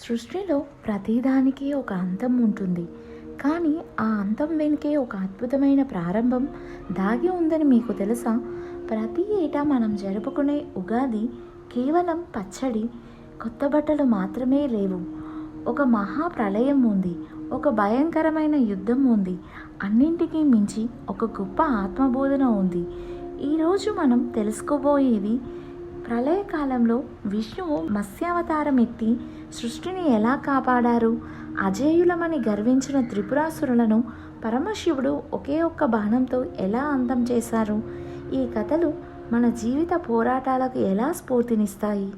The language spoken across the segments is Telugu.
సృష్టిలో ప్రతిదానికి ఒక అంతం ఉంటుంది. కానీ ఆ అంతం వెనుకే ఒక అద్భుతమైన ప్రారంభం దాగి ఉందని మీకు తెలుసా? ప్రతి ఏటా మనం జరుపుకునే ఉగాది కేవలం పచ్చడి, కొత్త బట్టలు మాత్రమే లేవు. ఒక మహా ప్రళయం ఉంది. ఒక భయంకరమైన యుద్ధం ఉంది. అన్నింటికీ మించి ఒక గొప్ప ఆత్మబోధన ఉంది. ఈరోజు మనం తెలుసుకోబోయేది ప్రళయకాలంలో విష్ణువు మత్స్యావతారం ఎత్తి సృష్టిని ఎలా కాపాడారు, అజేయులమని గర్వించిన త్రిపురాసురులను పరమశివుడు ఒకే ఒక్క బాణంతో ఎలా అంతం చేశారు. ఈ కథలు మన జీవిత పోరాటాలకు ఎలా స్ఫూర్తినిస్తాయి.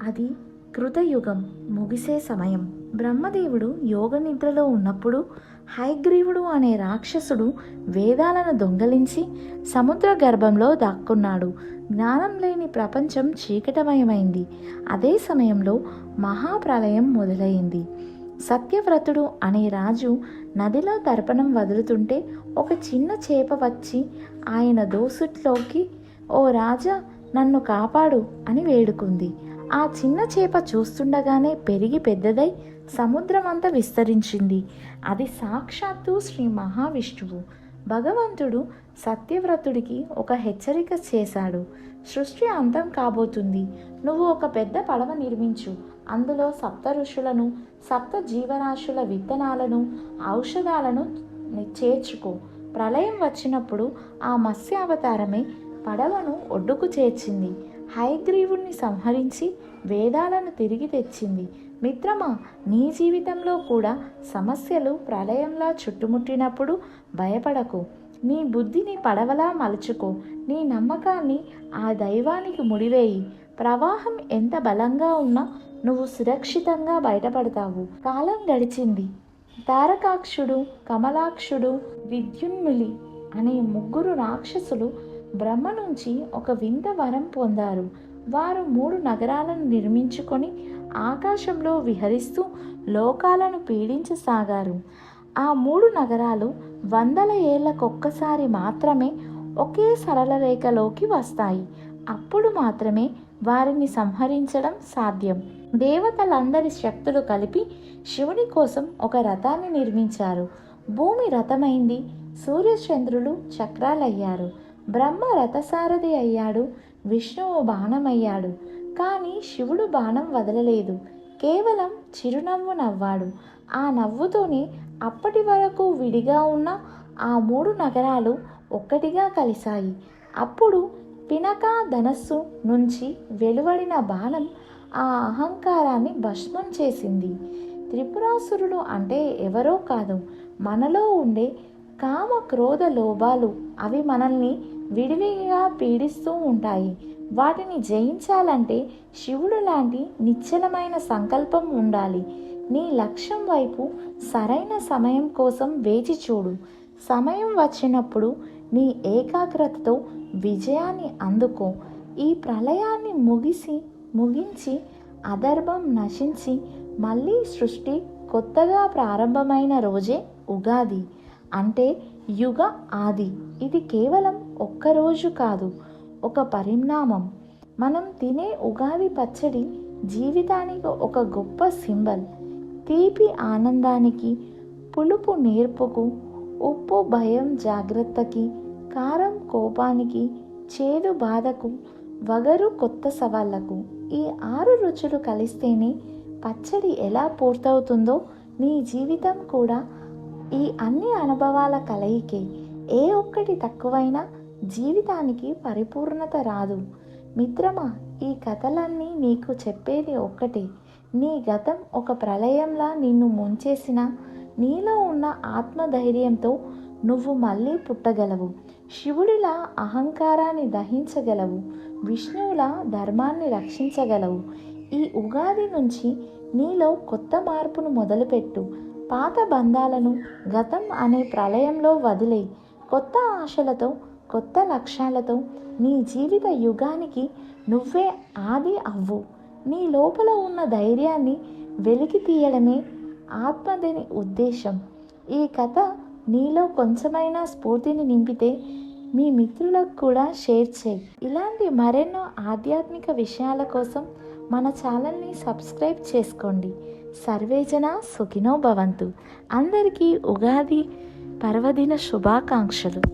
అది కృతయుగం ముగిసే సమయం. బ్రహ్మదేవుడు యోగ నిద్రలో ఉన్నప్పుడు హయగ్రీవుడు అనే రాక్షసుడు వేదాలను దొంగలించి సముద్ర గర్భంలో దాక్కున్నాడు. జ్ఞానం లేని ప్రపంచం చీకటమయమైంది. అదే సమయంలో మహాప్రళయం మొదలైంది. సత్యవ్రతుడు అనే రాజు నదిలో తర్పణం వదులుతుంటే ఒక చిన్న చేప వచ్చి ఆయన దోసుట్లోకి, "ఓ రాజా, నన్ను కాపాడు" అని వేడుకుంది. ఆ చిన్న చేప చూస్తుండగానే పెరిగి పెద్దదై సముద్రమంతా విస్తరించింది. అది సాక్షాత్తు శ్రీ మహావిష్ణువు. భగవంతుడు సత్యవ్రతుడికి ఒక హెచ్చరిక చేశాడు. సృష్టి అంతం కాబోతుంది. నువ్వు ఒక పెద్ద పడవ నిర్మించు. అందులో సప్త ఋషులను, సప్త జీవరాశుల విత్తనాలను, ఔషధాలను చేర్చుకో. ప్రళయం వచ్చినప్పుడు ఆ మత్స్యావతారమే పడవను ఒడ్డుకు చేర్చింది. హయగ్రీవుణ్ణి సంహరించి వేదాలను తిరిగి తెచ్చింది. మిత్రమా, నీ జీవితంలో కూడా సమస్యలు ప్రళయంలా చుట్టుముట్టినప్పుడు భయపడకు. నీ బుద్ధిని పడవలా మలుచుకో. నీ నమ్మకాన్ని ఆ దైవానికి ముడివేయి. ప్రవాహం ఎంత బలంగా ఉన్నా నువ్వు సురక్షితంగా బయటపడతావు. కాలం గడిచింది. తారకాక్షుడు, కమలాక్షుడు, విద్యున్ములి అనే ముగ్గురు రాక్షసులు బ్రహ్మ నుంచి ఒక వింత వరం పొందారు. వారు 3 నగరాలను నిర్మించుకొని ఆకాశంలో విహరిస్తూ లోకాలను పీడించసాగారు. ఆ 3 నగరాలు 100 ఏళ్లకొక్కసారి మాత్రమే ఒకే సరళ రేఖలోకి వస్తాయి. అప్పుడు మాత్రమే వారిని సంహరించడం సాధ్యం. దేవతలందరి శక్తులు కలిపి శివుని కోసం ఒక రథాన్ని నిర్మించారు. భూమి రథమైంది. సూర్యచంద్రులు చక్రాలయ్యారు. బ్రహ్మ రథసారథి అయ్యాడు. విష్ణువు బాణమయ్యాడు. కానీ శివుడు బాణం వదలలేదు. కేవలం చిరునవ్వు నవ్వాడు. ఆ నవ్వుతోనే అప్పటి వరకు విడిగా ఉన్న ఆ 3 నగరాలు ఒక్కటిగా కలిశాయి. అప్పుడు పినక ధనస్సు నుంచి వెలువడిన బాణం ఆ అహంకారాన్ని భస్మం చేసింది. త్రిపురాసురులు అంటే ఎవరో కాదు, మనలో ఉండే కామ క్రోధ లోభాలు. అవి మనల్ని విడివిగా పీడిస్తూ ఉంటాయి. వాటిని జయించాలంటే శివుడు లాంటి నిశ్చలమైన సంకల్పం ఉండాలి. నీ లక్ష్యం వైపు సరైన సమయం కోసం వేచి చూడు. సమయం వచ్చినప్పుడు నీ ఏకాగ్రతతో విజయాన్ని అందుకో. ఈ ప్రళయాన్ని ముగించి అధర్మం నశించి మళ్ళీ సృష్టి కొత్తగా ప్రారంభమైన రోజే ఉగాది. అంటే యుగ ఆది. ఇది కేవలం ఒక్కరోజు కాదు, ఒక పరిణామం. మనం తినే ఉగాది పచ్చడి జీవితానికి ఒక గొప్ప సింబల్. తీపి ఆనందానికి, పులుపు నేర్పుకు, ఉప్పు భయం జాగ్రత్తకి, కారం కోపానికి, చేదు బాధకు, వగరు కొత్త సవాళ్లకు. ఈ 6 రుచులు కలిస్తేనే పచ్చడి ఎలా పూర్తవుతుందో నీ జీవితం కూడా ఈ అన్ని అనుభవాల కలయికే. ఏ ఒక్కటి తక్కువైనా జీవితానికి పరిపూర్ణత రాదు. మిత్రమా, ఈ కథలన్నీ నీకు చెప్పేది ఒక్కటే. నీ గతం ఒక ప్రళయంలా నిన్ను ముంచేసిన నీలో ఉన్న ఆత్మధైర్యంతో నువ్వు మళ్ళీ పుట్టగలవు. శివుడిలా అహంకారాన్ని దహించగలవు. విష్ణువులా ధర్మాన్ని రక్షించగలవు. ఈ ఉగాది నుంచి నీలో కొత్త మార్పును మొదలుపెట్టు. పాత బంధాలను గతం అనే ప్రళయంలో వదిలేయి. కొత్త ఆశలతో, కొత్త లక్ష్యాలతో నీ జీవిత యుగానికి నువ్వే ఆది అవ్వు. నీ లోపల ఉన్న ధైర్యాన్ని వెలికి తీయడమే ఆత్మదని ఉద్దేశం. ఈ కథ నీలో కొంచెమైనా స్ఫూర్తిని నింపితే మీ మిత్రులకు కూడా షేర్ చేయి. ఇలాంటి మరెన్నో ఆధ్యాత్మిక విషయాల కోసం మన ఛానల్ని సబ్స్క్రైబ్ చేసుకోండి. సర్వేజన సుఖినో భవంతు. అందరికీ ఉగాది పర్వదిన శుభాకాంక్షలు.